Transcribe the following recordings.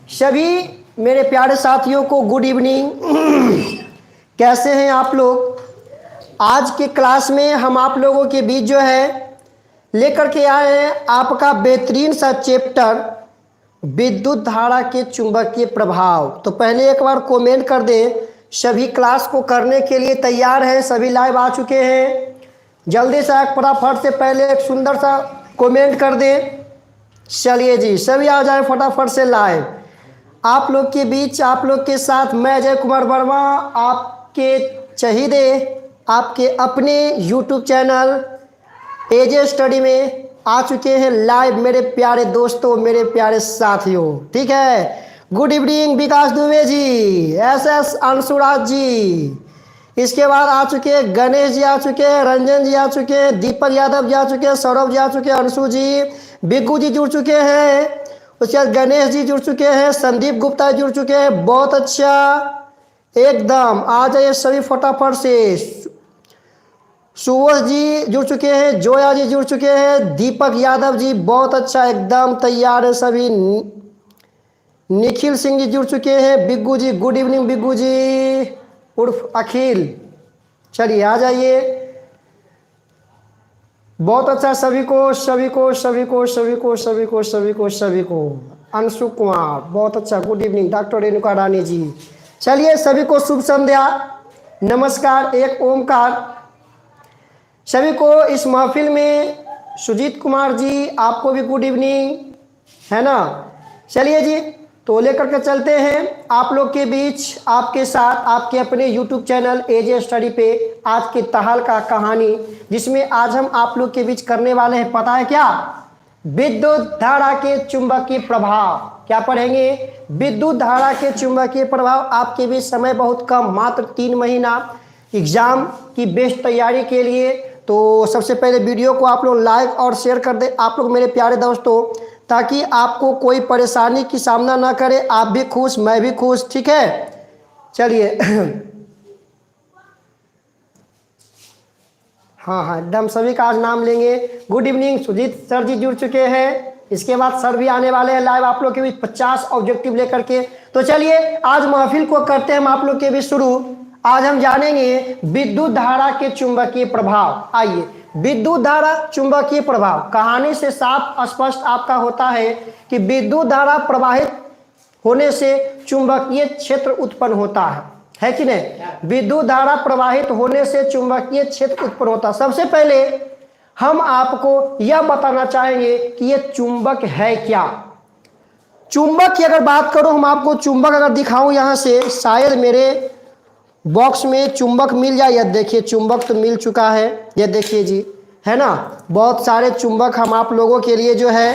सभी मेरे प्यारे साथियों को गुड इवनिंग। कैसे हैं आप लोग? आज के क्लास में हम आप लोगों के बीच जो है लेकर के आए हैं आपका बेहतरीन सा चैप्टर विद्युत धारा के चुंबकीय प्रभाव। तो पहले एक बार कमेंट कर दें, सभी क्लास को करने के लिए तैयार हैं, सभी लाइव आ चुके हैं। जल्दी से फटाफट से पहले एक सुंदर सा कमेंट कर दें। चलिए जी, सभी आ जाए फटाफट से लाइव। आप लोग के बीच, आप लोग के साथ मैं अजय कुमार वर्मा, आपके चहीदे, आपके अपने YouTube चैनल एजे स्टडी में आ चुके हैं लाइव। मेरे प्यारे दोस्तों, मेरे प्यारे साथियों, ठीक है। गुड इवनिंग विकास दुबे जी, SS अंशुराज जी, इसके बाद आ चुके हैं गणेश जी, आ चुके हैं रंजन जी, आ चुके हैं दीपक यादव जी, आ चुके हैं सौरभ जी, आ चुके हैं अंशु जी, बिग्गू जी जुड़ चुके हैं, उसके बाद गणेश जी जुड़ चुके हैं, संदीप गुप्ता जुड़ चुके हैं। बहुत अच्छा, एकदम आ जाइए सभी फटाफट से। सुवोश जी जुड़ चुके हैं, जोया जी जुड़ चुके हैं, दीपक यादव जी बहुत अच्छा, एकदम तैयार है सभी। निखिल सिंह जी जुड़ चुके हैं, बिग्गू जी गुड इवनिंग, बिग्गू जी उर्फ अखिल, चलिए आ जाइए। बहुत अच्छा, सभी को सभी को सभी को सभी को सभी को सभी को सभी को। अंशु कुमार बहुत अच्छा, गुड इवनिंग। डॉक्टर रेणुका रानी जी, चलिए सभी को शुभ संध्या, नमस्कार, एक ओमकार। सभी को इस महफिल में सुजीत कुमार जी, आपको भी गुड इवनिंग, है ना। चलिए जी, तो लेकर के चलते हैं आप लोग के बीच, आपके साथ, आपके अपने YouTube चैनल एजे स्टडी पे आज की तहलका कहानी, जिसमें आज हम आप लोग के बीच करने वाले हैं, पता है क्या? विद्युत धारा के चुंबकीय प्रभाव। क्या पढ़ेंगे? विद्युत धारा के चुंबकीय प्रभाव। आपके बीच समय बहुत कम, मात्र 3 महीना एग्जाम की बेस्ट तैयारी के लिए। तो सबसे पहले वीडियो को आप लोग लाइक और शेयर कर दें आप लोग मेरे प्यारे दोस्तों, ताकि आपको कोई परेशानी की सामना ना करे। आप भी खुश, मैं भी खुश, ठीक है। चलिए हाँ, एकदम सभी का आज नाम लेंगे। गुड इवनिंग, सुजीत सर जी जुड़ चुके हैं, इसके बाद सर भी आने वाले हैं लाइव आप लोग के बीच 50 ऑब्जेक्टिव लेकर के। तो चलिए आज महफिल को करते हैं हम आप लोग के बीच शुरू। आज हम जानेंगे विद्युत धारा के चुंबकीय प्रभाव। आइए, विद्युत धारा चुंबकीय प्रभाव। कहानी से साफ स्पष्ट आपका होता है कि विद्युत धारा प्रवाहित होने से चुंबकीय क्षेत्र उत्पन्न होता है कि नहीं? विद्युत धारा प्रवाहित होने से चुंबकीय क्षेत्र उत्पन्न होता है। सबसे पहले हम आपको यह बताना चाहेंगे कि यह चुंबक है क्या। चुंबक की अगर बात करूं, हम आपको चुंबक अगर दिखाऊं यहां से, शायद मेरे बॉक्स में चुंबक मिल जाए। यह देखिए चुंबक तो मिल चुका है, यह देखिए जी, है ना। बहुत सारे चुंबक हम आप लोगों के लिए जो है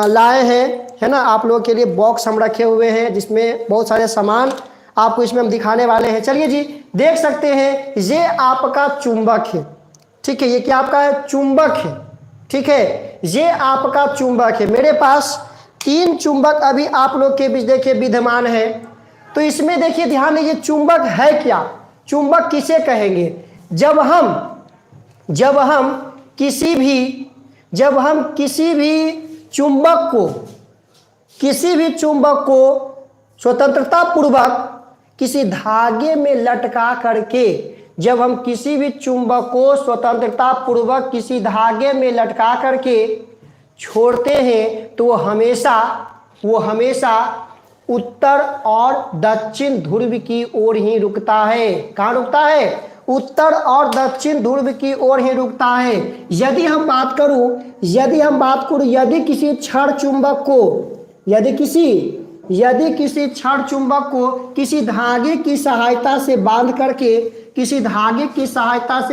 लाए हैं, है ना। आप लोगों के लिए बॉक्स हम रखे हुए हैं जिसमें बहुत सारे सामान आपको इसमें हम दिखाने वाले हैं। चलिए जी, देख सकते हैं ये आपका चुंबक है, ठीक है। ये क्या आपका है? चुंबक है, ठीक है। ये आपका चुंबक है। मेरे पास 3 चुंबक अभी आप लोग के बीच देखिए विद्यमान है। तो इसमें देखिए ध्यान दीजिए, चुंबक है क्या? चुंबक किसे कहेंगे? जब हम किसी भी चुंबक को स्वतंत्रता पूर्वक किसी धागे में लटका करके, जब हम किसी भी चुंबक को स्वतंत्रता पूर्वक किसी धागे में लटका करके छोड़ते हैं तो वो हमेशा उत्तर और दक्षिण ध्रुव की ओर ही रुकता है। कहाँ रुकता है? उत्तर और दक्षिण ध्रुव की ओर ही रुकता है। यदि किसी क्षण चुंबक को किसी धागे की सहायता से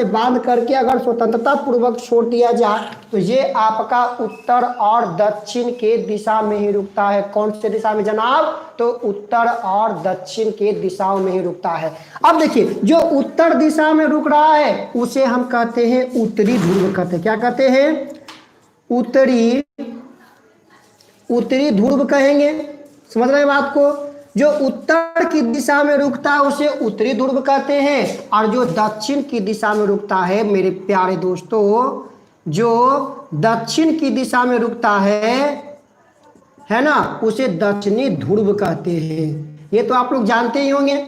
बांध करके अगर स्वतंत्रता पूर्वक छोड़ दिया जाए तो ये आपका उत्तर और दक्षिण के दिशा में ही रुकता है। कौन से दिशा में जनाब? तो उत्तर और दक्षिण के दिशाओं में ही रुकता है। अब देखिए, जो उत्तर दिशा में रुक रहा है उसे हम कहते हैं उत्तरी ध्रुव कहते हैं। क्या कहते हैं? उत्तरी ध्रुव कहेंगे। समझ रहे हैं बात को? जो उत्तर की दिशा में रुकता है उसे उत्तरी ध्रुव कहते हैं, और जो दक्षिण की दिशा में रुकता है मेरे प्यारे दोस्तों, जो दक्षिण की दिशा में रुकता है है ना, उसे दक्षिणी ध्रुव कहते हैं। ये तो आप लोग जानते ही होंगे।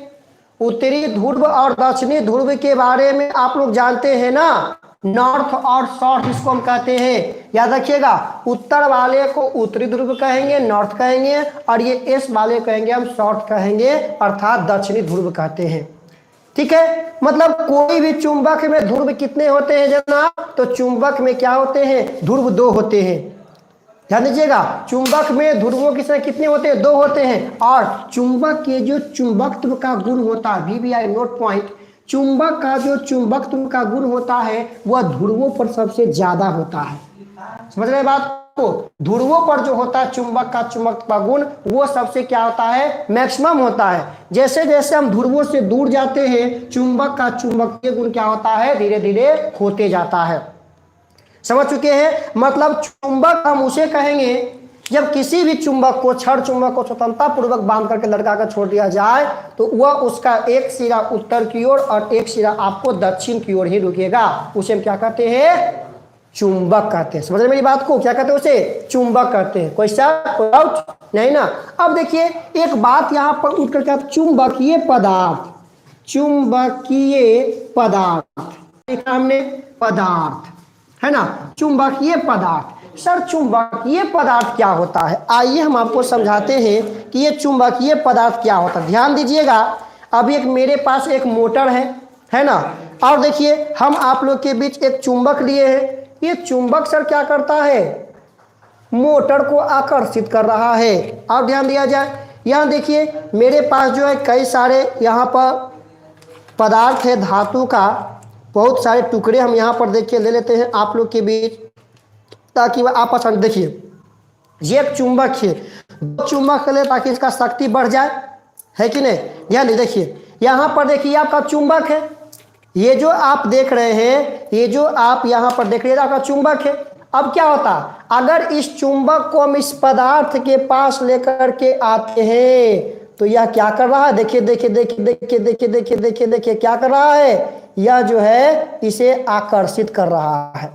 उत्तरी ध्रुव और दक्षिणी ध्रुव के बारे में आप लोग जानते हैं ना, नॉर्थ और साउथ इसको हम कहते हैं। याद रखिएगा, उत्तर वाले को उत्तरी ध्रुव कहेंगे, नॉर्थ कहेंगे, और ये एस वाले कहेंगे हम साउथ कहेंगे, अर्थात दक्षिणी ध्रुव कहते हैं। ठीक है, मतलब कोई भी चुंबक में ध्रुव कितने होते हैं जनाब? तो चुंबक में क्या होते हैं? ध्रुव 2 होते हैं। ध्यान दीजिएगा, चुंबक में ध्रुवों की संख्या कितने होते हैं? 2 होते हैं। और चुंबक के जो चुंबकत्व का गुण होता है, VBI नोट पॉइंट, चुंबक का जो चुंबकत्व का गुण होता है वह ध्रुवों पर सबसे ज्यादा होता है। समझ रहे बात को? ध्रुवों पर जो होता है चुंबक का चुंबकत्व का गुण, वो सबसे क्या होता है? मैक्सिमम होता है। जैसे जैसे हम ध्रुवों से दूर जाते हैं, चुंबक का चुंबकीय गुण क्या होता है? धीरे धीरे होते जाता है। समझ चुके हैं? मतलब चुंबक हम उसे कहेंगे जब किसी भी चुंबक को, छड़ चुंबक को स्वतंत्रता पूर्वक बांध करके लटका कर छोड़ दिया जाए तो वह उसका एक सिरा उत्तर की ओर और एक सिरा आपको दक्षिण की ओर ही रुकेगा। उसे हम क्या कहते हैं? चुंबक कहते हैं। समझ रहे मेरी बात को? क्या कहते हैं उसे? चुंबक कहते हैं। कोई डाउट नहीं ना? अब देखिए एक बात यहां पर उठ करके, चुंबकीय पदार्थ, चुंबकीय पदार्थ हमने पदार्थ है ना, चुंबकीय पदार्थ। सर चुंबकीय पदार्थ क्या होता है? आइए हम आपको समझाते हैं कि ये चुंबकीय पदार्थ क्या होता है। ध्यान दीजिएगा, अभी एक मेरे पास एक मोटर है ना, और देखिए हम आप लोग के बीच एक चुंबक लिए हैं। ये चुंबक सर क्या करता है? मोटर को आकर्षित कर रहा है। अब ध्यान दिया जाए, यहाँ देखिए मेरे पास जो है कई सारे यहाँ पर पदार्थ है, धातु का बहुत सारे टुकड़े हम यहाँ पर देखिए ले लेते हैं आप लोग के बीच, ताकि वह आपस में देखिए ये एक चुंबक है, दो चुंबक ले ताकि इसका शक्ति बढ़ जाए, है कि नहीं? ध्यान देखिए यहाँ पर देखिए आपका चुंबक है, ये जो आप देख रहे हैं, ये जो आप यहाँ पर देख रहे हैं आपका चुंबक है। अब क्या होता, अगर इस चुंबक को हम इस पदार्थ के पास लेकर के आते हैं तो यह क्या कर रहा है? देखिए देखिए देखिए देखिए देखिए देखिए देखिए देखिए क्या कर रहा है? यह जो है इसे आकर्षित कर रहा है।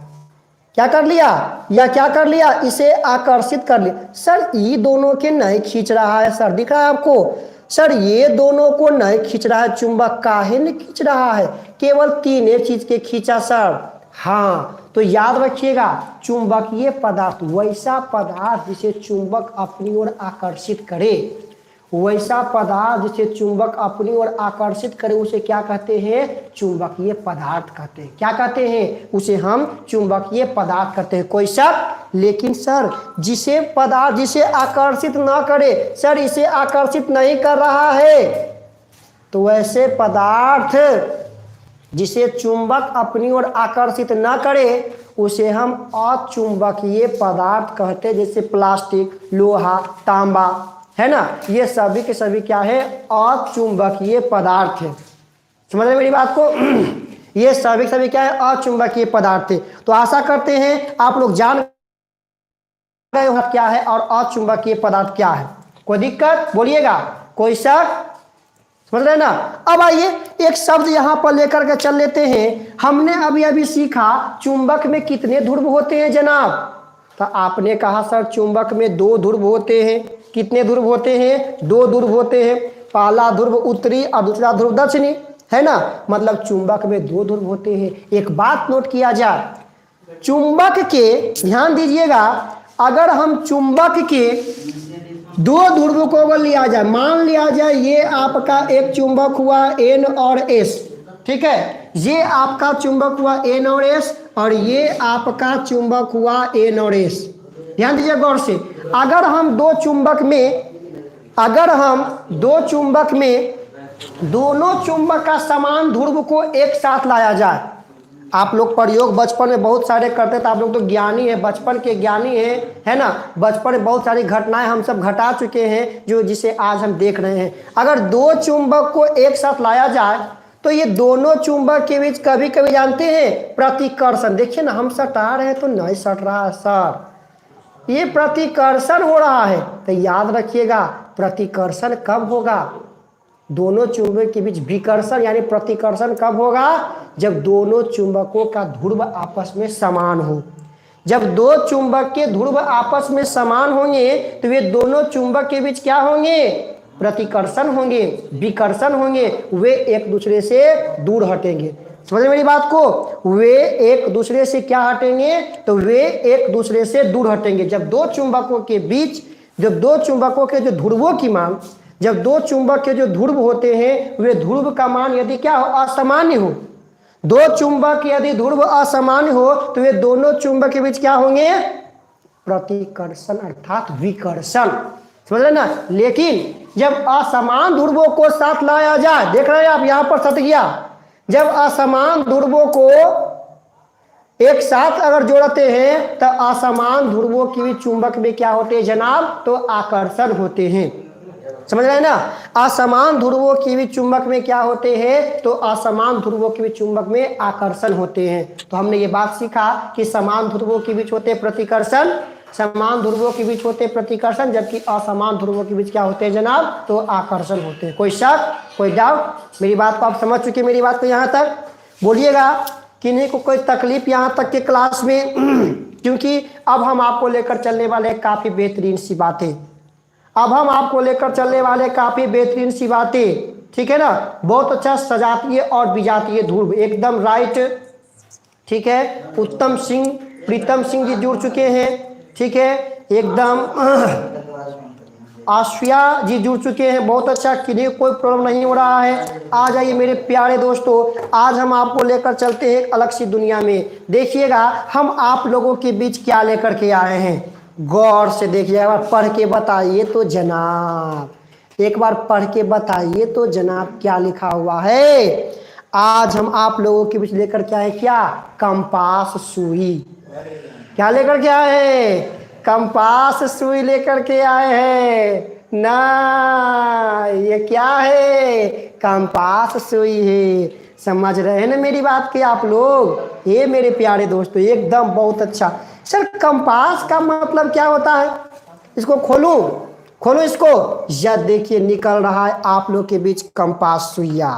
क्या कर लिया? या क्या कर लिया? इसे आकर्षित कर लिया। सर ये दोनों के नहीं खींच रहा है सर, दिख रहा है आपको? सर ये दोनों को नहीं खींच रहा है, चुंबक काहे नहीं खींच रहा है? केवल 3 चीज के खींचा सर। हाँ, तो याद रखिएगा, चुंबकीय पदार्थ वैसा पदार्थ जिसे चुंबक अपनी ओर आकर्षित करे, वैसा पदार्थ जिसे चुंबक अपनी ओर आकर्षित करे उसे क्या कहते हैं? चुंबकीय पदार्थ कहते हैं। क्या कहते हैं? उसे हम चुंबकीय पदार्थ कहते हैं। कोई शक? लेकिन सर जिसे पदार्थ जिसे आकर्षित ना करे, सर इसे आकर्षित नहीं कर रहा है, तो वैसे पदार्थ जिसे चुंबक अपनी ओर आकर्षित ना करे उसे हम अचुंबकीय पदार्थ कहते हैं। जैसे प्लास्टिक, लोहा, तांबा, है ना, ये सभी के सभी क्या है? अचुंबकीय पदार्थ है। समझ रहे मेरी बात को? ये सभी के सभी क्या है? अचुंबकीय पदार्थ है। तो आशा करते हैं आप लोग जान गए हो क्या है और अचुंबकीय पदार्थ क्या है। कोई दिक्कत बोलिएगा? कोई शक? समझ रहे ना? अब आइए एक शब्द यहां पर लेकर के चल लेते हैं। हमने अभी अभी सीखा चुंबक में कितने ध्रुव होते हैं जनाब? तो आपने कहा सर चुंबक में 2 ध्रुव होते हैं। कितने ध्रुव होते हैं? 2 ध्रुव होते हैं। पहला ध्रुव उत्तरी और दूसरा ध्रुव दक्षिणी, है ना, मतलब चुंबक में 2 ध्रुव होते हैं। एक बात नोट किया जाए, चुंबक के, ध्यान दीजिएगा, अगर हम चुंबक के 2 ध्रुव को अगर लिया जाए, मान लिया जाए ये आपका एक चुंबक हुआ N और S, ठीक है, ये आपका चुंबक हुआ N और S और ये आपका चुंबक हुआ N और S। ध्यान दीजिए गौर से, अगर हम दो चुंबक में दोनों चुंबक का समान ध्रुव को एक साथ लाया जाए, आप लोग प्रयोग बचपन में बहुत सारे करते थे, आप लोग तो ज्ञानी है, बचपन के ज्ञानी है ना, बचपन में बहुत सारी घटनाएं हम सब घटा चुके हैं जो जिसे आज हम देख रहे हैं। अगर 2 चुंबक को एक साथ लाया जाए तो ये दोनों चुंबक के बीच कभी कभी जानते हैं प्रतिकर्षण, देखिए ना हम सटा रहे हैं तो नहीं सट रहा है सर, ये प्रतिकर्षण हो रहा है। तो याद रखिएगा प्रतिकर्षण कब होगा? दोनों चुंबक के बीच विकर्षण यानी प्रतिकर्षण कब होगा? जब दोनों चुंबकों का ध्रुव आपस में समान हो। जब दो चुंबक के ध्रुव आपस में समान होंगे तो वे दोनों चुंबक के बीच क्या होंगे? प्रतिकर्षण होंगे, विकर्षण होंगे, वे एक दूसरे से दूर हटेंगे। समझ मेरी बात को? वे एक दूसरे से क्या हटेंगे? तो वे एक दूसरे से दूर हटेंगे। जब दो चुंबकों के बीच, जब दो चुंबकों के जो ध्रुवों की मान, जब दो चुंबक के जो ध्रुव होते हैं वे ध्रुव का मान यदि क्या हो? असामान्य हो। दो चुंबक यदि ध्रुव असामान्य हो तो वे दोनों चुंबक के बीच क्या होंगे? प्रतिकर्षण अर्थात विकर्षण। समझ रहे ना? लेकिन जब असमान ध्रुवों को साथ लाया जाए, देख रहे हैं आप यहां पर सट गया, जब असमान ध्रुवों को एक साथ अगर जोड़ते हैं तो असमान ध्रुवों के भी चुंबक में क्या होते हैं जनाब? तो आकर्षण होते हैं। समझ रहे हैं ना? असमान ध्रुवों की भी चुंबक में क्या होते हैं? तो असमान ध्रुवों के भी चुंबक में आकर्षण होते हैं। तो हमने ये बात सीखा कि समान ध्रुवों के बीच होते प्रतिकर्षण, समान ध्रुवों के बीच होते प्रतिकर्षण, जबकि असमान ध्रुवों के बीच क्या होते हैं जनाब? तो आकर्षण होते हैं। कोई शक, कोई डाउट? मेरी बात को आप समझ चुके? मेरी बात को यहाँ तक बोलिएगा, किन्हीं को कोई तकलीफ यहाँ तक के क्लास में? क्योंकि अब हम आपको लेकर चलने वाले काफी बेहतरीन सी बातें, अब हम आपको लेकर चलने वाले काफी बेहतरीन सी बातें, ठीक है ना? बहुत अच्छा सजातीय और विजातीय ध्रुव, एकदम राइट, ठीक है। उत्तम सिंह, प्रीतम सिंह जी जुड़ चुके हैं, ठीक है, एकदम। आशिया जी जुड़ चुके हैं, बहुत अच्छा, किन्हीं कोई प्रॉब्लम नहीं हो रहा है। आ जाइए मेरे प्यारे दोस्तों, आज हम आपको लेकर चलते हैं एक अलग सी दुनिया में। देखिएगा हम आप लोगों के बीच क्या लेकर के आए हैं, गौर से देखिएगा। पढ़ के बताइए तो जनाब, एक बार पढ़ के बताइए तो जनाब क्या लिखा हुआ है। आज हम आप लोगों के बीच लेकर के आए क्या? कंपास सुई। क्या लेकर के आए हैं? कंपास सुई लेकर के आए हैं ना। ये क्या है? कंपास सुई है। समझ रहे हैं ना मेरी बात के आप लोग? ये मेरे प्यारे दोस्तों एकदम बहुत अच्छा। सर कंपास का मतलब क्या होता है? इसको खोलूं, खोलो इसको। यह देखिए निकल रहा है आप लोग के बीच कंपास सुइया।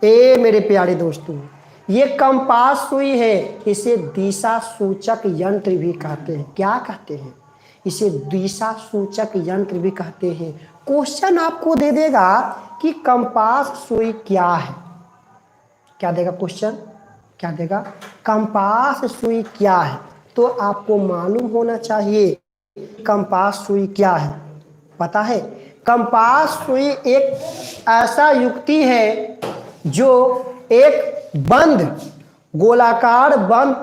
ए मेरे प्यारे दोस्तों, ये कंपास सुई है, इसे दिशा सूचक यंत्र भी कहते हैं। क्या कहते हैं? इसे दिशा सूचक यंत्र भी कहते हैं। क्वेश्चन आपको दे देगा कि कंपास सुई क्या है। क्या देगा क्वेश्चन? क्या देगा? कंपास सुई क्या है? तो आपको मालूम होना चाहिए कंपास सुई क्या है। पता है? कंपास सुई एक ऐसा युक्ति है जो एक बंद, गोलाकार बंद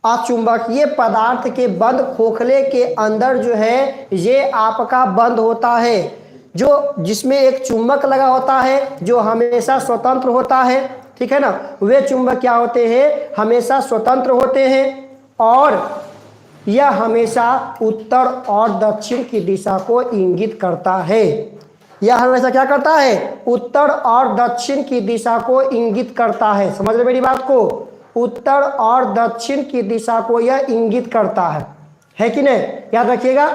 अचुंबकीय पदार्थ के बंद खोखले के अंदर जो है ये आपका बंद होता है, जो जिसमें एक चुंबक लगा होता है जो हमेशा स्वतंत्र होता है, ठीक है ना। वे चुंबक क्या होते हैं? हमेशा स्वतंत्र होते हैं और यह हमेशा उत्तर और दक्षिण की दिशा को इंगित करता है। यह हमेशा क्या करता है? उत्तर और दक्षिण की दिशा को इंगित करता है। समझ रहे मेरी बात को? उत्तर और दक्षिण की दिशा को यह इंगित करता है कि नहीं? याद रखिएगा।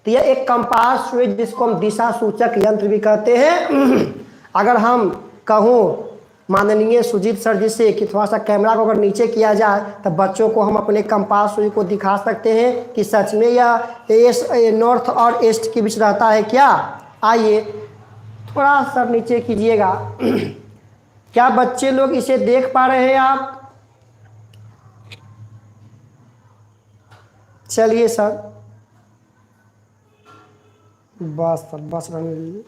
तो यह एक कंपास सुई जिसको हम दिशा सूचक यंत्र भी कहते हैं। अगर हम कहूँ माननीय सुजीत सर जी से कि थोड़ा सा कैमरा को अगर नीचे किया जाए तो बच्चों को हम अपने कंपास सुई को दिखा सकते हैं कि सच में यह नॉर्थ और ईस्ट के बीच रहता है क्या। आइए थोड़ा सा नीचे कीजिएगा। क्या बच्चे लोग इसे देख पा रहे हैं आप? चलिए सर, बस सर, बस रहने दीजिए।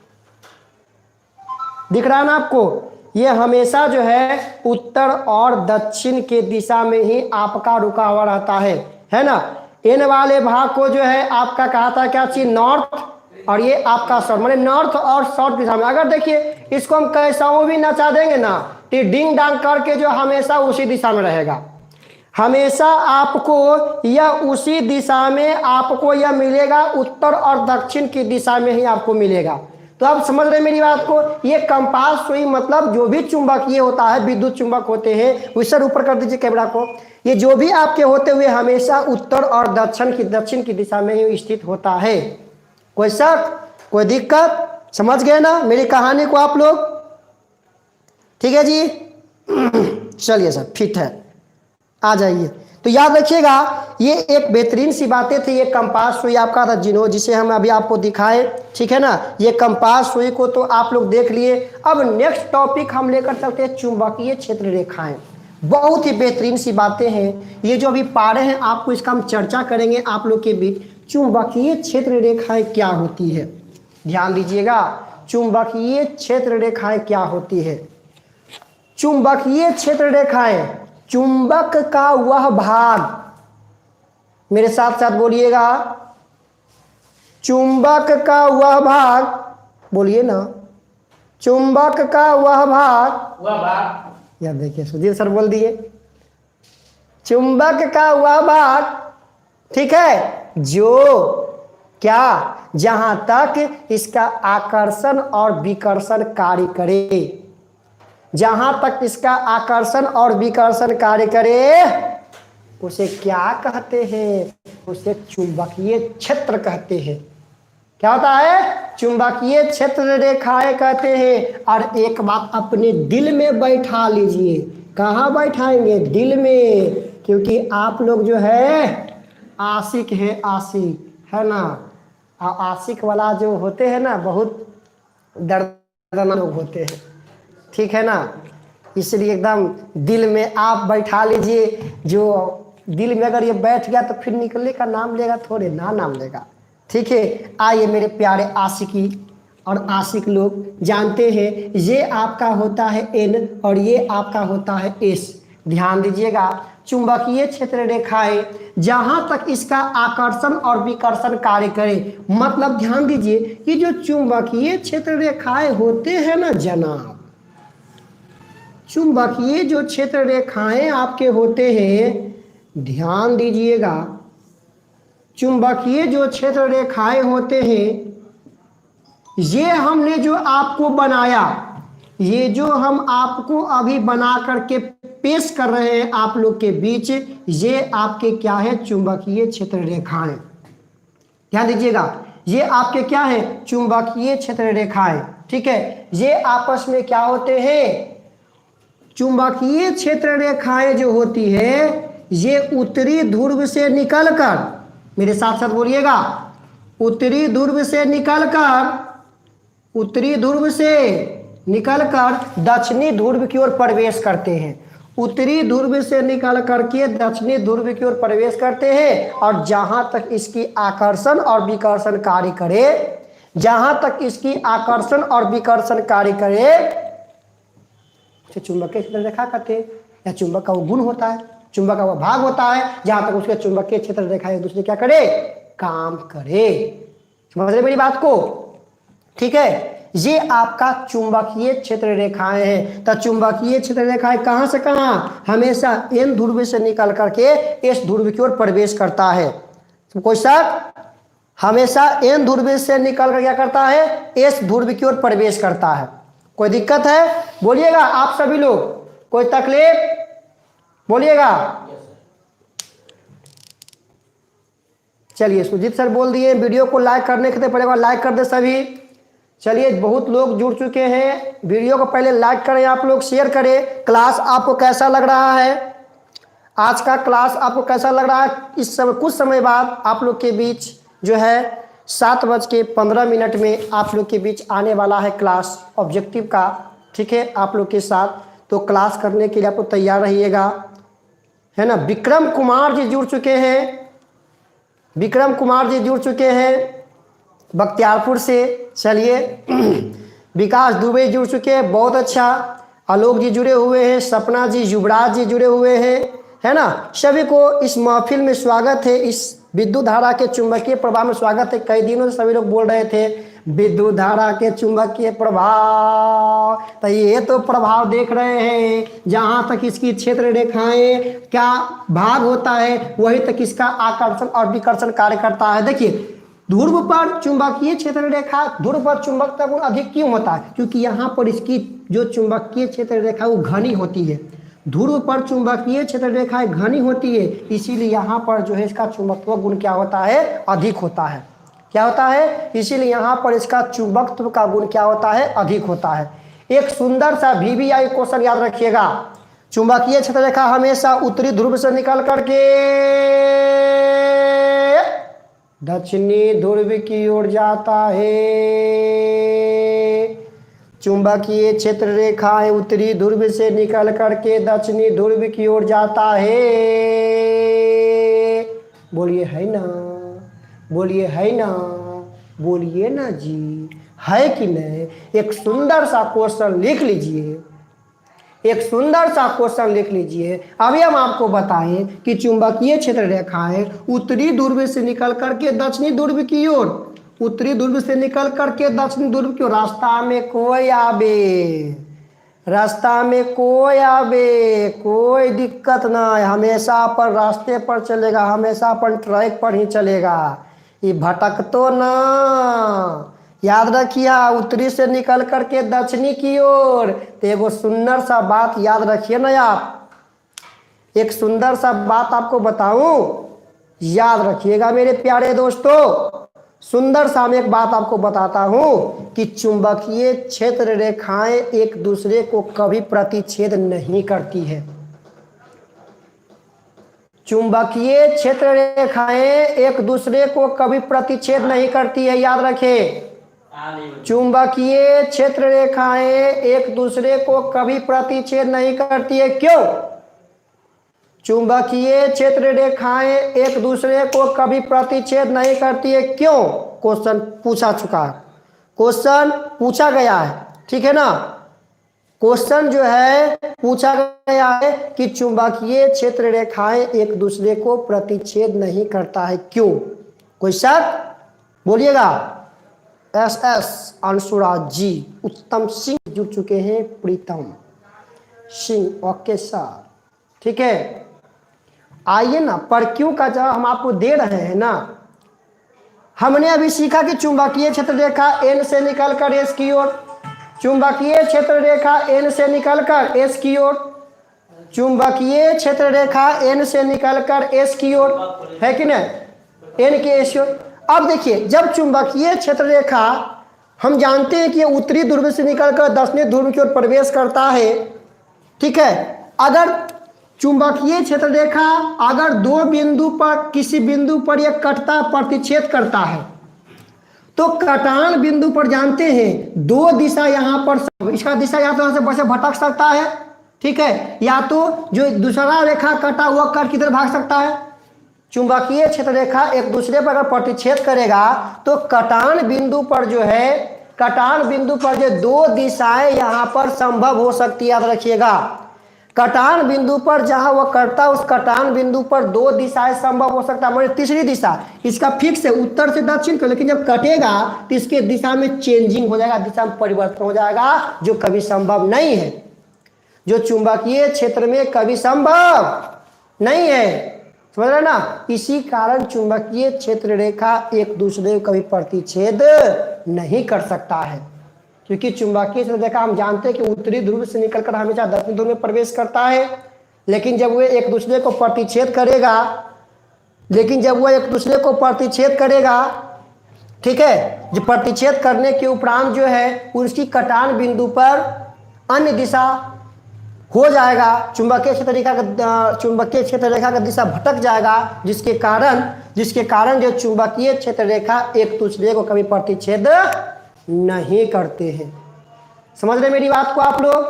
दिख रहा है ना आपको? ये हमेशा जो है उत्तर और दक्षिण के दिशा में ही आपका रुका हुआ रहता है ना। इन वाले भाग को जो है आपका कहा था क्या चीज? नॉर्थ, और ये आपका साउथ, माने नॉर्थ और साउथ दिशा में। अगर देखिए इसको हम कैसा भी नचा देंगे ना तो डिंग डांग करके जो हमेशा उसी दिशा में रहेगा। हमेशा आपको यह उसी दिशा में आपको यह मिलेगा, उत्तर और दक्षिण की दिशा में ही आपको मिलेगा। तो आप समझ रहे मेरी बात को? ये कंपास सुई मतलब जो भी चुंबक ये होता है, विद्युत चुंबक होते हैं, वो सर ऊपर कर दीजिए कैमरा को। ये जो भी आपके होते हुए हमेशा उत्तर और दक्षिण की दिशा में ही स्थित होता है। कोई शक, कोई दिक्कत? समझ गए ना मेरी कहानी को आप लोग? ठीक है जी। चलिए सर, फिट है, आ जाइए। तो याद रखिएगा, ये एक बेहतरीन सी बातें थी। ये कंपास सुई आपका था जिनो, जिसे हम अभी आपको दिखाए, ठीक है ना। ये कंपास सुई को तो आप लोग देख लिए। अब नेक्स्ट टॉपिक हम लेकर चलते हैं चुंबकीय क्षेत्र रेखाएं। बहुत ही बेहतरीन सी बातें हैं ये जो अभी पा रहे हैं आपको, इसका हम चर्चा करेंगे आप लोग के बीच। चुंबकीय क्षेत्र रेखाएं क्या होती है, ध्यान दीजिएगा। चुंबकीय क्षेत्र रेखाएं क्या होती है? चुंबकीय क्षेत्र रेखाएं, चुंबक का वह भाग, मेरे साथ साथ बोलिएगा, चुंबक का वह भाग, बोलिए ना, चुंबक का वह भाग, या देखिए सुधीर सर बोल दिए, चुंबक का वह भाग, ठीक है, जो क्या, जहां तक इसका आकर्षण और विकर्षण कार्य करे, जहां तक इसका आकर्षण और विकर्षण कार्य करे, उसे क्या कहते हैं? उसे चुंबकीय क्षेत्र कहते हैं। क्या होता है? चुंबकीय क्षेत्र रेखाएं कहते हैं। और एक बात अपने दिल में बैठा लीजिए। कहाँ बैठाएंगे? दिल में, क्योंकि आप लोग जो है आशिक है, आशिक है ना। आशिक वाला जो होते हैं ना, बहुत दर्दनाक लोग होते हैं, ठीक है ना। इसलिए एकदम दिल में आप बैठा लीजिए। जो दिल में अगर ये बैठ गया तो फिर निकलने का नाम लेगा थोड़े ना, नाम लेगा, ठीक है। आइए मेरे प्यारे आशिकी और आशिक लोग, जानते हैं ये आपका होता है एन और ये आपका होता है एस। ध्यान दीजिएगा, चुंबकीय क्षेत्र रेखाएं जहां तक इसका आकर्षण और विकर्षण कार्य करे, मतलब ध्यान दीजिए कि जो चुंबकीय क्षेत्र रेखाएं होते हैं ना जनाब, चुंबकीय जो क्षेत्र रेखाएं आपके होते हैं, ध्यान दीजिएगा, चुंबकीय जो क्षेत्र रेखाएं होते हैं, ये हमने जो आपको बनाया, ये जो हम आपको अभी बना करके पेश कर रहे हैं आप लोग के बीच, ये आपके क्या है? चुंबकीय क्षेत्र रेखाएं। ध्यान दीजिएगा, ये आपके क्या है? चुंबकीय क्षेत्र रेखाएं, ठीक है। ये आपस में क्या होते हैं? चुंबकीय क्षेत्र रेखाएं जो होती है, ये उत्तरी ध्रुव से निकलकर, मेरे साथ साथ बोलिएगा, उत्तरी ध्रुव से निकलकर, उत्तरी ध्रुव से निकलकर दक्षिणी ध्रुव की ओर प्रवेश करते हैं। उत्तरी ध्रुव से निकल करके दक्षिणी ध्रुव की ओर प्रवेश करते हैं। और जहां तक इसकी आकर्षण और विकर्षण कार्य करे, जहां तक इसकी आकर्षण और विकर्षण कार्य करे, उसे चुंबकीय क्षेत्र रेखा कहते हैं। या चुंबक का वो गुण होता है, चुंबक का वो भाग होता है, जहां तक उसके चुंबकीय क्षेत्र रेखा एक दूसरे क्या करे? काम करे। समझ रहे मेरी बात को? ठीक है, ये आपका चुंबकीय क्षेत्र रेखाएं हैं। तो चुंबकीय क्षेत्र रेखाएं कहां से कहां? हमेशा एन ध्रुव से निकल करके एस ध्रुव की ओर प्रवेश करता है। तो कोई शक? हमेशा एन ध्रुव से निकल कर क्या करता है? एस ध्रुव की ओर प्रवेश करता है। कोई दिक्कत है? बोलिएगा आप सभी लोग, कोई तकलीफ? बोलिएगा। चलिए सुजीत सर बोल दिए, वीडियो को लाइक करने के लिए पड़ेगा, लाइक कर दे सभी। चलिए बहुत लोग जुड़ चुके हैं, वीडियो को पहले लाइक करें, आप लोग शेयर करें। क्लास आपको कैसा लग रहा है? आज का क्लास आपको कैसा लग रहा है? इस समय कुछ समय बाद आप लोग के बीच जो है 7:15 में आप लोग के बीच आने वाला है क्लास ऑब्जेक्टिव का, ठीक है, आप लोग के साथ। तो क्लास करने के लिए आप लोग तैयार रहिएगा, है ना। विक्रम कुमार जी जुड़ चुके हैं, विक्रम कुमार जी जुड़ चुके हैं बख्तियारपुर से। चलिए विकास दुबे जुड़ चुके हैं, बहुत अच्छा। आलोक जी जुड़े हुए हैं, सपना जी, युवराज जी जुड़े हुए हैं, है ना। सभी को इस महफिल में स्वागत है, इस विद्युत धारा के चुंबकीय प्रभाव में स्वागत है। कई दिनों से सभी लोग बोल रहे थे विद्युत धारा के चुंबकीय प्रभाव, तो ये तो प्रभाव देख रहे हैं, जहां तक इसकी क्षेत्र रेखाएं क्या भाग होता है, वही तक इसका आकर्षण और विकर्षण कार्य करता है। देखिए ध्रुव पर चुंबकीय क्षेत्र रेखा, ध्रुव पर चुंबकत्व गुण अधिक क्यों होता है? क्योंकि यहाँ पर इसकी जो चुंबकीय क्षेत्र रेखा वो घनी होती है। ध्रुव पर चुंबकीय क्षेत्र रेखाएं घनी होती है, इसीलिए यहाँ पर जो है इसका चुंबकत्व गुण क्या होता है? अधिक होता है। क्या होता है? इसीलिए यहाँ पर इसका चुंबकत्व का गुण क्या होता है? अधिक होता है। एक सुंदर सा VVI क्वेश्चन याद रखिएगा, चुंबकीय क्षेत्र रेखा हमेशा उत्तरी ध्रुव से निकल करके दक्षिणी ध्रुव की ओर जाता है। चुंबकीय क्षेत्र रेखाएं उत्तरी ध्रुव से निकल करके दक्षिणी ध्रुव की ओर जाता है। बोलिए है ना, बोलिए है ना, बोलिए ना जी, है कि नहीं। एक सुंदर सा क्वेश्चन लिख लीजिए, एक सुंदर सा क्वेश्चन लिख लीजिए। अभी हम आपको बताएं कि चुंबकीय क्षेत्र रेखाएं उत्तरी ध्रुव से निकल करके दक्षिणी ध्रुव की ओर, उत्तरी ध्रुव से निकल करके दक्षिणी ध्रुव की ओर, रास्ता में कोई आवे, रास्ता में कोई आवे, कोई दिक्कत ना है, हमेशा पर रास्ते पर चलेगा, हमेशा पर ट्रैक पर ही चलेगा, ये भटक तो ना। याद रखिए, उत्तरी से निकल करके दक्षिणी की ओर। तो एगो सुंदर सा बात याद रखिए ना आप, एक सुंदर सा बात आपको बताऊं, याद रखिएगा मेरे प्यारे दोस्तों। सुंदर सा मैं एक बात आपको बताता हूं कि चुंबकीय क्षेत्र रेखाएं एक दूसरे को कभी प्रतिच्छेद नहीं करती है। चुंबकीय क्षेत्र रेखाएं एक दूसरे को कभी प्रतिच्छेद नहीं करती है, याद रखें। चुंबकीय क्षेत्र रेखाएं एक दूसरे को कभी प्रतिच्छेद नहीं करती है। क्यों? चुंबकीय क्षेत्र रेखाएं एक दूसरे को कभी प्रतिच्छेद नहीं करती है, क्यों? क्वेश्चन पूछा चुका है, क्वेश्चन पूछा गया है, ठीक है ना। क्वेश्चन जो है पूछा गया है कि चुंबकीय क्षेत्र रेखाएं एक दूसरे को प्रतिच्छेद नहीं करता है, क्यों? कोई शक? बोलिएगा। SS अंशुराज जी, उत्तम सिंह जुड़ चुके हैं, प्रीतम सिंह, ओके सर, ठीक है। आइए ना, पर क्यों का जवाब हम आपको दे रहे हैं ना। हमने अभी सीखा कि चुंबकीय क्षेत्र रेखा N से निकलकर S की ओर, चुंबकीय क्षेत्र रेखा N से निकलकर S की ओर, चुंबकीय क्षेत्र रेखा N से निकलकर S की ओर, है कि नहीं, N के S ओर। अब देखिए, जब चुंबकीय क्षेत्र रेखा, हम जानते हैं कि ये उत्तरी ध्रुव से निकलकर दक्षिणी ध्रुव की ओर प्रवेश करता है, ठीक है। अगर चुंबकीय क्षेत्र रेखा अगर दो बिंदु पर, किसी बिंदु पर यह कटता प्रतिच्छेद करता है, तो कटान बिंदु पर जानते हैं दो दिशा यहां पर, इसका दिशा या तो यहां से भटक सकता है, ठीक है, या तो जो दूसरा रेखा कटा हुआ कट किधर भाग सकता है। चुंबकीय क्षेत्र रेखा एक दूसरे पर अगर प्रतिच्छेद करेगा तो कटान बिंदु पर जो है, कटान बिंदु पर जो दो दिशाएं यहां पर संभव हो सकती है, याद रखिएगा। कटान बिंदु पर जहां वह कटता है, उस कटान बिंदु पर दो दिशाएं संभव हो सकता है, मतलब तीसरी दिशा इसका फिक्स है उत्तर से दक्षिण को, लेकिन जब कटेगा तो इसके दिशा में चेंजिंग हो जाएगा, दिशा में परिवर्तन हो जाएगा, जो कभी संभव नहीं है, जो चुंबकीय क्षेत्र में कभी संभव नहीं है, समझ रहे ना। इसी कारण चुंबकीय क्षेत्र रेखा एक दूसरे को कभी प्रतिच्छेद नहीं कर सकता है, क्योंकि चुंबकीय क्षेत्र रेखा हम जानते हैं कि उत्तरी ध्रुव से निकलकर हमेशा दक्षिणी ध्रुव में प्रवेश करता है, लेकिन जब वह एक दूसरे को प्रतिच्छेद करेगा, लेकिन जब वह एक दूसरे को प्रतिच्छेद करेगा, ठीक है, जो प्रतिच्छेद करने के उपरांत जो है उसकी कटान बिंदु पर अन्य दिशा हो जाएगा, चुंबकीय क्षेत्र रेखा का दिशा भटक जाएगा, जिसके कारण जो चुंबकीय क्षेत्र रेखा एक दूसरे को कभी प्रतिच्छेद नहीं करते हैं। समझ रहे मेरी बात को आप लोग?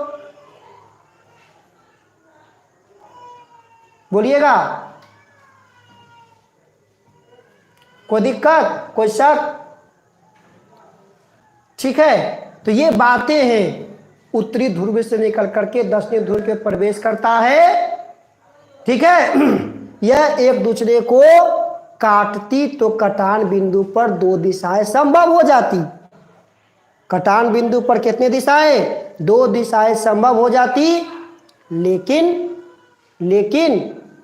बोलिएगा, कोई दिक्कत, कोई शक? ठीक है, तो ये बातें हैं। उत्तरी ध्रुव से निकल करके दक्षिणी ध्रुव के प्रवेश करता है, ठीक है। यह एक दूसरे को काटती तो कटान बिंदु पर दो दिशाएं संभव हो जाती। कटान बिंदु पर कितने दिशाएं? दो दिशाएं संभव हो जाती, लेकिन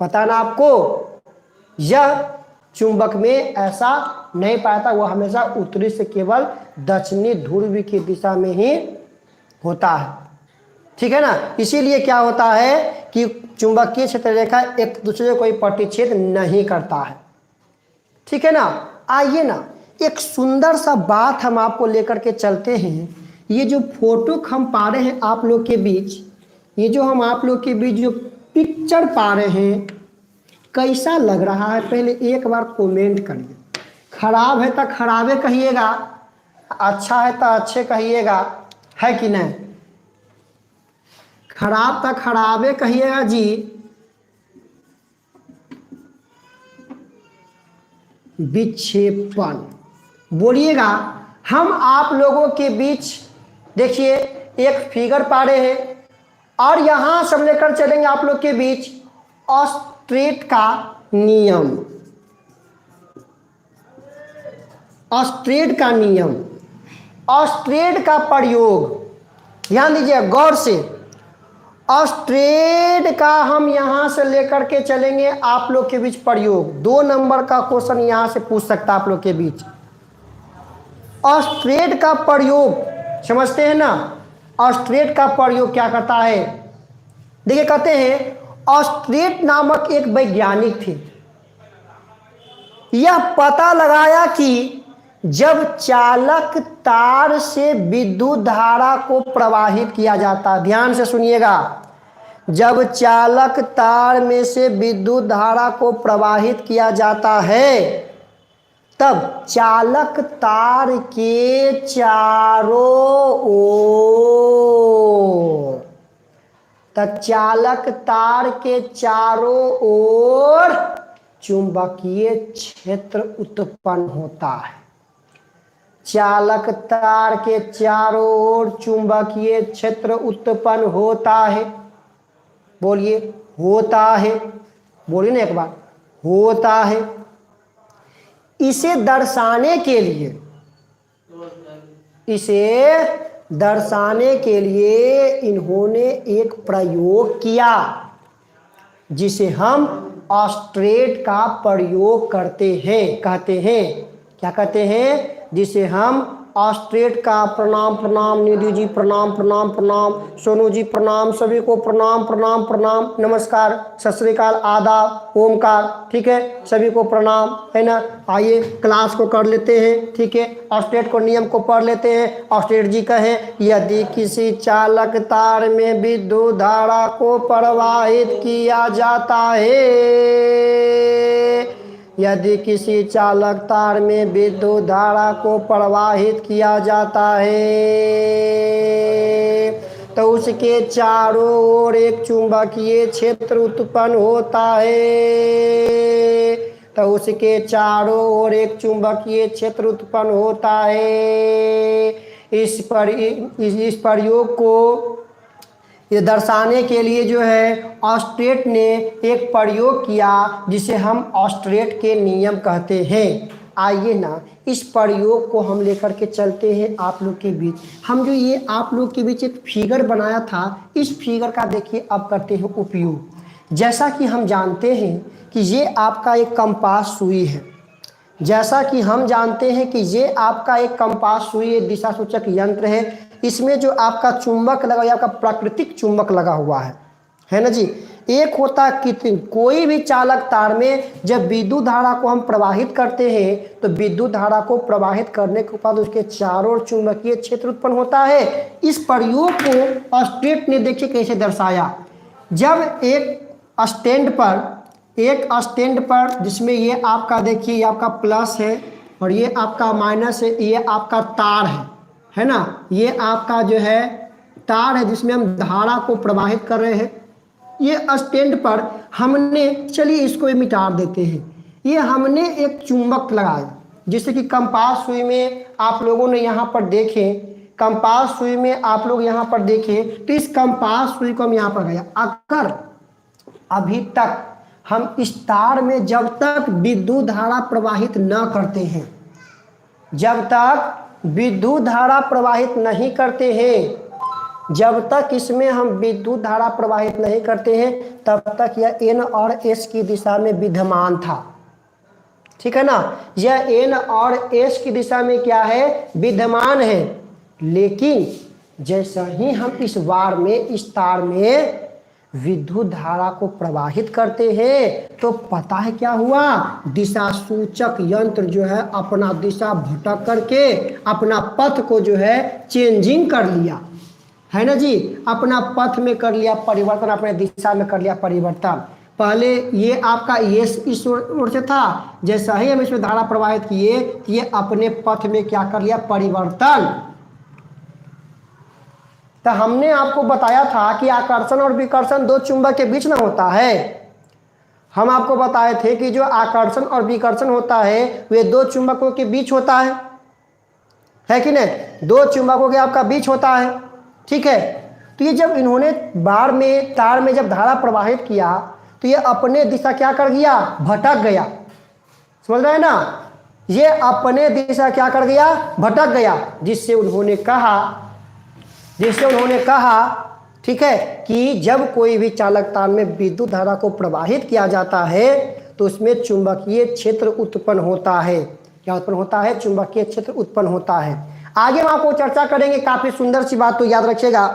पता ना आपको, यह चुंबक में ऐसा नहीं पाता, वह हमेशा उत्तरी से केवल दक्षिणी ध्रुव की दिशा में ही होता है, ठीक है ना। इसीलिए क्या होता है कि चुंबकीय क्षेत्र रेखा एक दूसरे को प्रतिच्छेद नहीं करता है, ठीक है ना। आइए ना, एक सुंदर सा बात हम आपको लेकर के चलते हैं। ये जो फोटो हम पा रहे हैं आप लोग के बीच, ये जो हम आप लोग के बीच जो पिक्चर पा रहे हैं कैसा लग रहा है, पहले एक बार कमेंट करिए। खराब है तो खराबे कहिएगा, अच्छा है तो अच्छे कहिएगा, है कि नहीं? खराब तो खराबे कहिएगा जी। विक्षेपण बोलिएगा। हम आप लोगों के बीच देखिए एक फिगर पा रहे हैं और यहां से हम लेकर चलेंगे आप लोग के बीच ऑस्ट्रेट का नियम। ऑस्ट्रेट का नियम, ऑस्ट्रेट का प्रयोग, ध्यान दीजिए गौर से। ऑस्ट्रेट का हम यहां से लेकर के चलेंगे आप लोग के बीच प्रयोग। 2 नंबर का क्वेश्चन यहां से पूछ सकता है आप लोग के बीच। ऑस्ट्रेट का प्रयोग समझते हैं ना? ऑस्ट्रेट का प्रयोग क्या करता है? देखिए कहते हैं ऑस्ट्रेट नामक एक वैज्ञानिक थे। यह पता लगाया कि जब चालक तार से विद्युत धारा को प्रवाहित किया जाता है, ध्यान से सुनिएगा, जब चालक तार में से विद्युत धारा को प्रवाहित किया जाता है तब चालक तार के चारों ओर, तब चालक तार के चारों ओर चुंबकीय क्षेत्र उत्पन्न होता है। चालक तार के चारों ओर चुंबकीय क्षेत्र उत्पन्न होता है। बोलिए होता है, बोलिए ना एक बार, होता है। इसे दर्शाने के लिए, इसे दर्शाने के लिए इन्होंने एक प्रयोग किया जिसे हम ऑस्ट्रेट का प्रयोग करते हैं, कहते हैं, क्या कहते हैं? जिसे हम ऑस्ट्रेट का, प्रणाम प्रणाम निधि जी, प्रणाम प्रणाम प्रणाम, सोनू जी प्रणाम, सभी को प्रणाम प्रणाम प्रणाम, नमस्कार, सत श्री अकाल, आदाब, ओमकार, ठीक है, सभी को प्रणाम, है ना। आइए क्लास को कर लेते हैं, ठीक है। ऑस्ट्रेट को नियम को पढ़ लेते हैं। ऑस्ट्रेट जी कहें यदि किसी चालक तार में विद्युत धारा को प्रवाहित किया जाता है, यदि किसी चालक तार में विद्युत धारा को प्रवाहित किया जाता है तो उसके चारों ओर एक चुंबकीय क्षेत्र उत्पन्न होता है, तो उसके चारों ओर एक चुंबकीय क्षेत्र उत्पन्न होता है। इस प्रयोग को ये दर्शाने के लिए जो है ऑस्ट्रेट ने एक प्रयोग किया जिसे हम ऑस्ट्रेट के नियम कहते हैं। आइए ना इस प्रयोग को हम लेकर के चलते हैं आप लोग के बीच। हम जो ये आप लोग के बीच एक फिगर बनाया था, इस फिगर का देखिए अब करते हैं उपयोग। जैसा कि हम जानते हैं कि ये आपका एक कंपास सुई है, जैसा कि हम जानते हैं कि ये आपका एक कंपास सुई एक दिशा सूचक यंत्र है। इसमें जो आपका चुंबक लगा हुआ, आपका प्राकृतिक चुंबक लगा हुआ है ना जी। एक होता है कि कोई भी चालक तार में जब विद्युत धारा को हम प्रवाहित करते हैं तो विद्युत धारा को प्रवाहित करने के बाद उसके चारों ओर चुंबकीय क्षेत्र उत्पन्न होता है। इस प्रयोग को ऑस्ट्रेट ने देखिए कैसे दर्शाया। जब एक स्टैंड पर जिसमें ये आपका देखिए ये आपका प्लस है और ये आपका माइनस है, ये आपका तार है ना, ये आपका जो है तार है जिसमें हम धारा को प्रवाहित कर रहे हैं। ये स्टैंड पर हमने, चलिए इसको मिटा देते हैं, ये हमने एक चुंबक लगाया जिससे कि कंपास सुई में आप लोगों ने यहाँ पर देखें, कंपास सुई में आप लोग यहाँ पर देखें तो इस कंपास सुई को हम यहाँ पर लगाया। अगर अभी तक हम इस तार में जब तक विद्युत धारा प्रवाहित न करते हैं, जब तक विद्युत धारा प्रवाहित नहीं करते हैं, जब तक इसमें हम विद्युत धारा प्रवाहित नहीं करते हैं तब तक यह एन और एस की दिशा में विद्यमान था, ठीक है ना। यह एन और एस की दिशा में क्या है, विद्यमान है। लेकिन जैसा ही हम इस वार में, इस तार में विद्युत धारा को प्रवाहित करते हैं तो पता है क्या हुआ, दिशा सूचक यंत्र जो है अपना दिशा भटक करके अपना पथ को जो है चेंजिंग कर लिया। है ना जी, अपना पथ में कर लिया परिवर्तन, अपने दिशा में कर लिया परिवर्तन। पहले ये आपका ये इस ओर से था, जैसा ही हम इसमें धारा प्रवाहित किए तो ये अपने पथ में क्या कर लिया परिवर्तन। तो हमने आपको बताया था कि आकर्षण और विकर्षण दो चुंबक के बीच में होता है। हम आपको बताए थे कि जो आकर्षण और विकर्षण होता है वे दो चुंबकों के बीच होता है कि नहीं, दो चुंबकों के आपका बीच होता है, ठीक है। तो ये जब इन्होंने बार में तार में जब धारा प्रवाहित किया तो ये अपने दिशा क्या कर गया, भटक गया, समझ रहे हैं ना, ये अपने दिशा क्या कर गया, भटक गया, जिससे उन्होंने कहा ठीक है कि जब कोई भी चालक तार में विद्युत धारा को प्रवाहित किया जाता है तो उसमें चुंबकीय क्षेत्र उत्पन्न होता है। क्या उत्पन्न होता है, चुंबकीय क्षेत्र उत्पन्न होता है। आगे हम आपको चर्चा करेंगे, काफी सुंदर सी बात, तो याद रखिएगा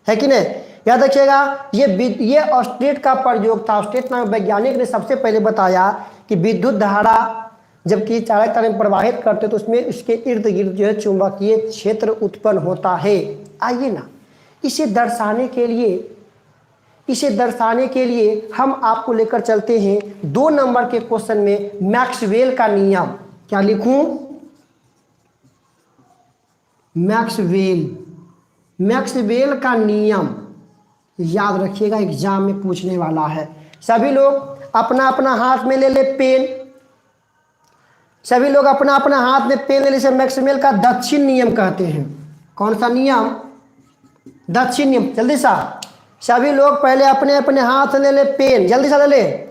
है कि नहीं, याद रखिएगा। ये ऑस्टेट का प्रयोग था। ऑस्टेट नाम वैज्ञानिक ने सबसे पहले बताया कि विद्युत धारा जबकि चालक तार में प्रवाहित करते तो उसमें इसके इर्द गिर्द जो है चुंबकीय क्षेत्र उत्पन्न होता है। आइए ना, इसे दर्शाने के लिए हम आपको लेकर चलते हैं 2 नंबर के क्वेश्चन में मैक्सवेल का नियम। क्या लिखूं, मैक्सवेल का नियम, याद रखिएगा, एग्जाम में पूछने वाला है। सभी लोग अपना अपना हाथ में ले ले पेन, सभी लोग अपना अपना हाथ में पेन ले ले। इसे मैक्सवेल का दक्षिण नियम कहते हैं। कौन सा नियम, दक्षिण नियम। जल्दी सा सभी लोग पहले अपने अपने हाथ ले ले पेन, जल्दी सा ले ले।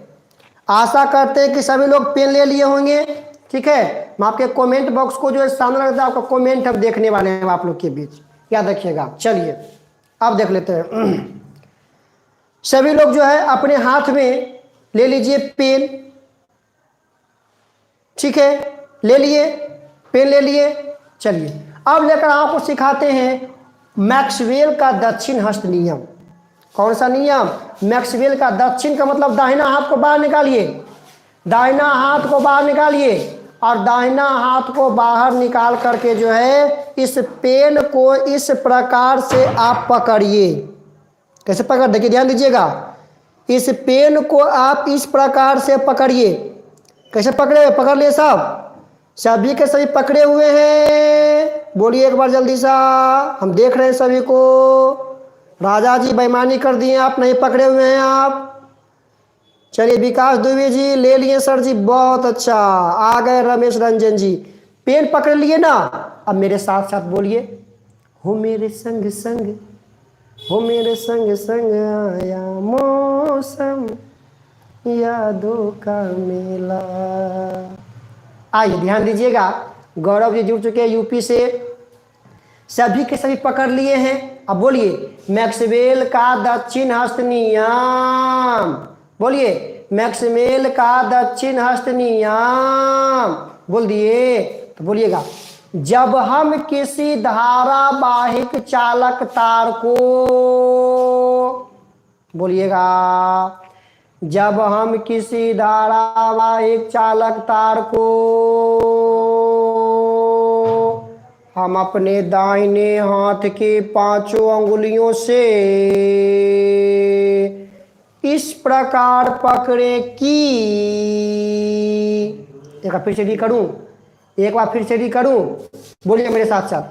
आशा करते हैं कि सभी लोग पेन ले लिए होंगे, ठीक है। मैं आपके कमेंट बॉक्स को जो है सामने रखता हूं, आपका कमेंट हम देखने वाले हैं आप लोग के बीच, याद रखिएगा। चलिए अब देख लेते हैं। सभी लोग जो है अपने हाथ में ले लीजिए पेन, ठीक है, ले लिए पेन, ले लिए। चलिए अब लेकर आपको सिखाते हैं मैक्सवेल का दक्षिण हस्त नियम। कौन सा नियम, मैक्सवेल का दक्षिण का मतलब दाहिना हाथ को बाहर निकालिए, दाहिना हाथ को बाहर निकालिए, और दाहिना हाथ को बाहर निकाल करके जो है इस पेन को इस प्रकार से आप पकड़िए। कैसे पकड़, देखिए ध्यान दीजिएगा, इस पेन को आप इस प्रकार से पकड़िए। कैसे पकड़े, पकड़ लिए सब, सभी के सभी पकड़े हुए हैं, बोलिए एक बार जल्दी सा, हम देख रहे हैं सभी को। राजा जी बेईमानी कर दिए, आप नहीं पकड़े हुए हैं आप। चलिए विकास दुबे जी ले लिए सर जी, बहुत अच्छा। आ गए रमेश रंजन जी, पेन पकड़ लिए ना। अब मेरे साथ साथ बोलिए, हो मेरे संग संग, हो मेरे संग संग आया मौसम, यादों का मेला। आइए ध्यान दीजिएगा, गौरव जी जुड़ चुके हैं यूपी से, सभी के सभी पकड़ लिए हैं। अब बोलिए मैक्सवेल का दक्षिण हस्त नियम, बोलिए मैक्सवेल का दक्षिण हस्त नियम, बोल दिए तो बोलिएगा, जब हम किसी धारावाहिक चालक तार को, बोलिएगा, जब हम किसी धारावाहिक चालक तार को हम अपने दाहिने हाथ के 5 अंगुलियों से इस प्रकार पकड़े कि, एक बार फिर से री करूं, एक बार फिर से री करूं, बोलिए मेरे साथ साथ,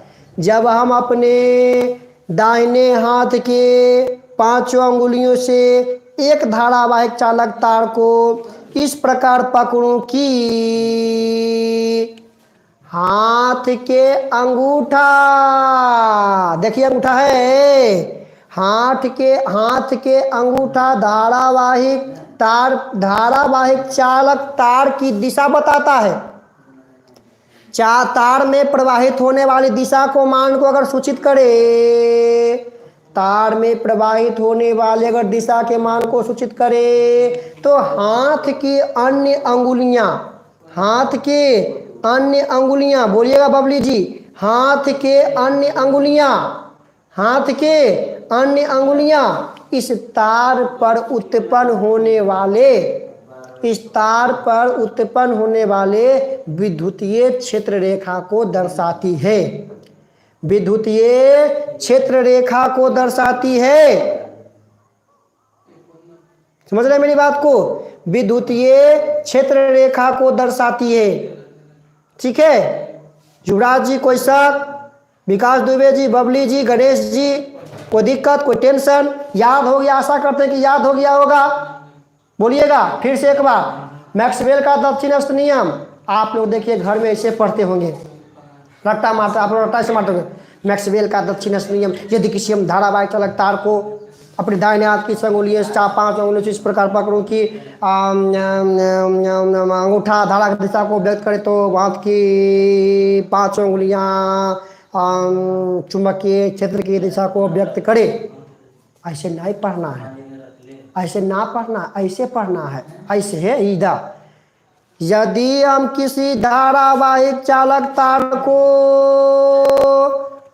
जब हम अपने दाहिने हाथ के 5 अंगुलियों से एक धारावाहिक चालक तार को इस प्रकार पकड़ूं कि हाथ के अंगूठा, देखिए अंगूठा है, हाथ के अंगूठा धारावाहिक चालक तार की दिशा बताता है। तार में प्रवाहित होने वाली दिशा को मान को अगर सूचित करे, तार में प्रवाहित होने वाले अगर दिशा के मान को सूचित करे तो हाथ की अन्य अंगुलियां, बोलिएगा बबली जी, हाथ के अन्य अंगुलियां इस तार पर उत्पन्न होने वाले विद्युतीय क्षेत्र रेखा को दर्शाती है। विद्युतीय क्षेत्र रेखा को दर्शाती है। समझ रहे हैं मेरी बात को? विद्युतीय क्षेत्र रेखा को दर्शाती है। ठीक है, युवराज जी कोई शक? विकास दुबे जी, बबली जी, गणेश जी, कोई दिक्कत, कोई टेंशन? याद हो गया? आशा करते हैं कि याद हो गया होगा। बोलिएगा फिर से एक बार। मैक्सवेल का दक्षिणस्थ नियम आप लोग देखिए घर में ऐसे पढ़ते होंगे, रट्टा मारते, आप लोग रट्टा से मारते होंगे। मैक्सवेल का दक्षिणस्थ नियम, यदि किसी हम धारावाहिक चालक तार को अपने दाहिने हाथ की अंगुलियों से 4-5 अंगुलियों से इस प्रकार पकड़ो कि अंगूठा धारा की दिशा को व्यक्त करे तो हाथ की 5 अंगुलियां चुंबकीय क्षेत्र की दिशा को व्यक्त करे। ऐसे नहीं पढ़ना है, ऐसे ना पढ़ना, ऐसे पढ़ना है। ऐसे है ईदा। यदि हम किसी धारावाहिक चालक तार को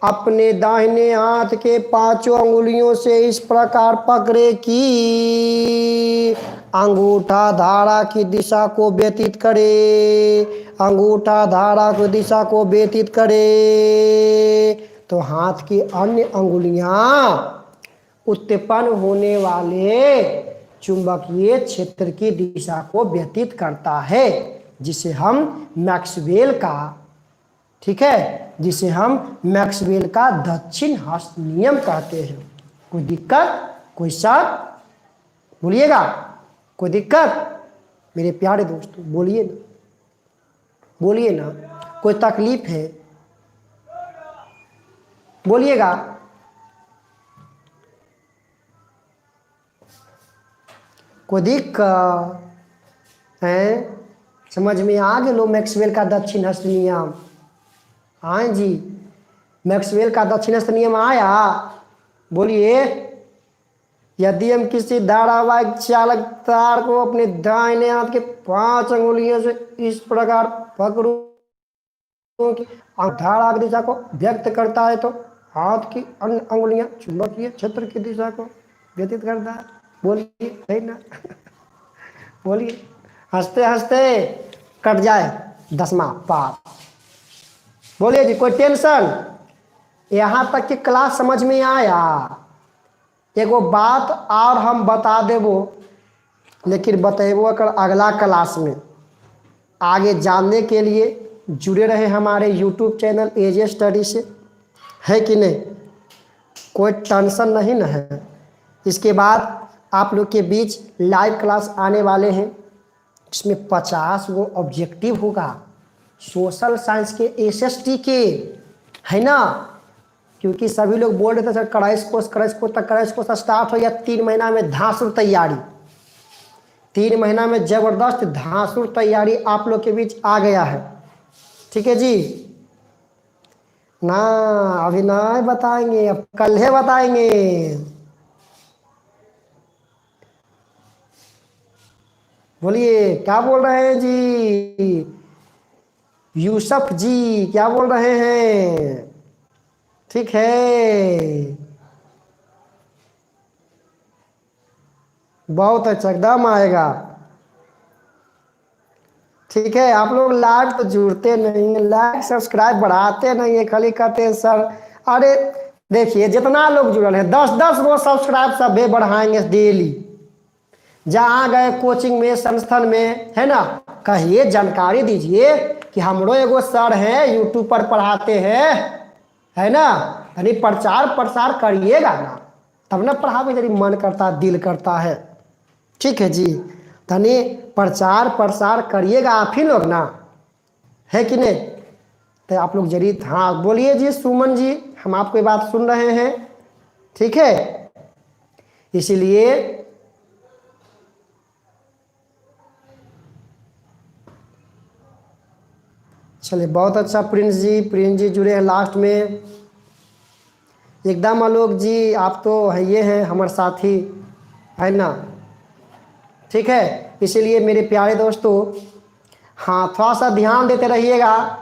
अपने दाहिने हाथ के 5 अंगुलियों से इस प्रकार पकड़े कि अंगूठा धारा की दिशा को व्यतीत करे, अंगूठा धारा की दिशा को व्यतीत करे, तो हाथ की अन्य अंगुलियां उत्पन्न होने वाले चुंबकीय क्षेत्र की दिशा को व्यतीत करता है, जिसे हम मैक्सवेल का, ठीक है, जिसे हम मैक्सवेल का दक्षिण हस्त नियम कहते हैं। कोई दिक्कत, कोई शक? बोलिएगा, कोई दिक्कत? मेरे प्यारे दोस्तों बोलिए ना, बोलिए ना, कोई तकलीफ है? बोलिएगा। कोई दिक्कत है? समझ में आ गए लो मैक्सवेल का दक्षिण हस्त नियम? हाँ जी, मैक्सवेल का दक्षिण हस्त नियम आया? बोलिए। यदि हम किसी धारावाहिक चालक तार को अपने दाहिने हाथ के 5 अंगुलियों से इस प्रकार पकड़ो कि धारा की दिशा को व्यक्त करता है तो हाथ की अन्य अंगुलियां चुंबकीय क्षेत्र की दिशा को व्यतीत करता है। बोलिए, है ना? बोलिए। हंसते हंसते कट जाए 10वां पाठ। बोलिए जी, कोई टेंशन? यहाँ तक की क्लास समझ में आया? एगो बात और हम बता देबो, लेकिन बतेबो अगर अगला क्लास में। आगे जानने के लिए जुड़े रहे हमारे YouTube चैनल एजे स्टडी से, है कि नहीं? कोई टेंशन नहीं न है। इसके बाद आप लोग के बीच लाइव क्लास आने वाले हैं, जिसमें 50 गो ऑब्जेक्टिव होगा सोशल साइंस के, एसएसटी के, है ना? क्योंकि सभी लोग बोल रहे थे सर क्रैश कोर्स तक क्रैश कोर्स स्टार्ट हो गया। 3 महीना में धांसुर तैयारी, 3 महीना में जबरदस्त धांसुर तैयारी आप लोग के बीच आ गया है। ठीक है जी ना? अभी नहीं बताएंगे, अब कल है बताएंगे। बोलिए, क्या बोल रहे हैं जी? यूसुफ जी क्या बोल रहे हैं? ठीक है, बहुत अच्छा, एकदम आएगा। ठीक है, आप लोग लाइक तो जुड़ते नहीं है, लाइक सब्सक्राइब बढ़ाते नहीं है, खाली कहते हैं सर। अरे देखिए, जितना लोग जुड़ल है 10-10 वो सब्सक्राइब सब बढ़ाएंगे डेली। जहाँ गए कोचिंग में, संस्थान में, है ना, कहिए, जानकारी दीजिए कि हमरो एगो सर है यूट्यूब पर पढ़ाते हैं, है ना? यानी प्रचार प्रसार करिएगा ना, तब ना पढ़ावे यदि मन करता, दिल करता है। ठीक है जी, तनी प्रचार प्रसार करिएगा आप ही लोग ना, है कि नहीं? तो आप लोग जरूर, हाँ बोलिए जी सुमन जी, हम आपकी बात सुन रहे हैं। ठीक है, इसीलिए चलिए, बहुत अच्छा। प्रिंस जी जुड़े हैं लास्ट में। एकदम आलोक जी, आप तो है ये हैं हमारे साथी, है ना? ठीक है, इसीलिए मेरे प्यारे दोस्तों, हाँ थोड़ा सा ध्यान देते रहिएगा।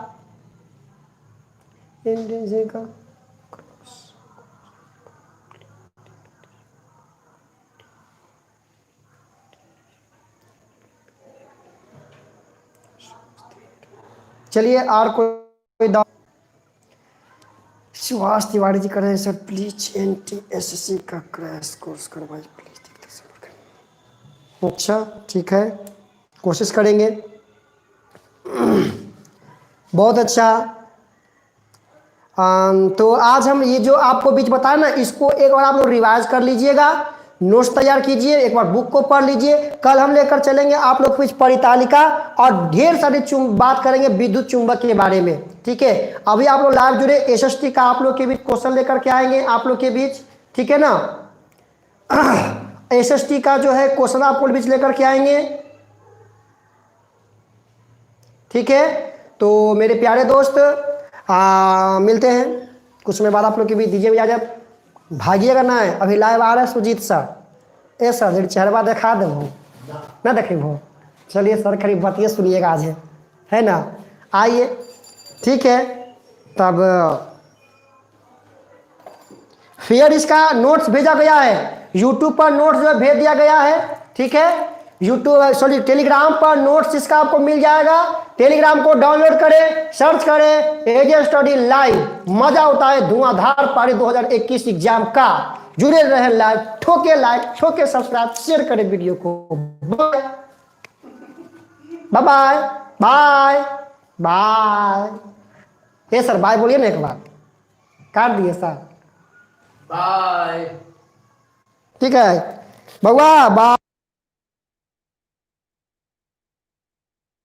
चलिए, और कोई सुभाष तिवारी जी कर रहे हैं सर, प्लीज NTSC का क्रैश कोर्स करवाइए प्लीज। अच्छा ठीक है, कोशिश करेंगे। बहुत अच्छा। तो आज हम ये जो आपको बीच बताया ना, इसको एक बार आप लोग रिवाइज कर लीजिएगा, नोट्स तैयार कीजिए, एक बार बुक को पढ़ लीजिए। कल हम लेकर चलेंगे आप लोग कुछ परितालिका और ढेर सारी बात करेंगे विद्युत चुंबक के बारे में। ठीक है, अभी आप लोग लाइव जुड़े, SST का आप लोग के बीच क्वेश्चन लेकर के आएंगे आप लोग के बीच। ठीक है ना, SST का जो है क्वेश्चन आपको बीच लेकर के आएंगे। ठीक है, तो मेरे प्यारे दोस्त मिलते हैं कुछ समय बाद आप लोग के बीच। दीजिए इजाजत, भागिएगा ना, अभी लाइव आ रहा है सुजीत सर। सर जरा चेहरा दिखा दे वो ना देखे वो। चलिए सर खरीब बातिए सुनिएगा आज है ना, आइए। ठीक है, तब फिर इसका नोट्स भेजा गया है यूट्यूब पर, नोट्स जो भेज दिया गया है। ठीक है, टेलीग्राम पर नोट्स इसका आपको मिल जाएगा। टेलीग्राम को डाउनलोड करें, सर्च करें AJ स्टडी लाइव, मजा उठाए धुआंधार पारी 2021 एग्जाम का। जुड़े रहे लाइव, ठोके लाइक, ठोके सब्सक्राइब, शेयर करें वीडियो को। Bye bye bye bye. ये सर बाय बोलिए ना एक बार, काट दिए सर, बाय। ठीक है बउआ, बाय।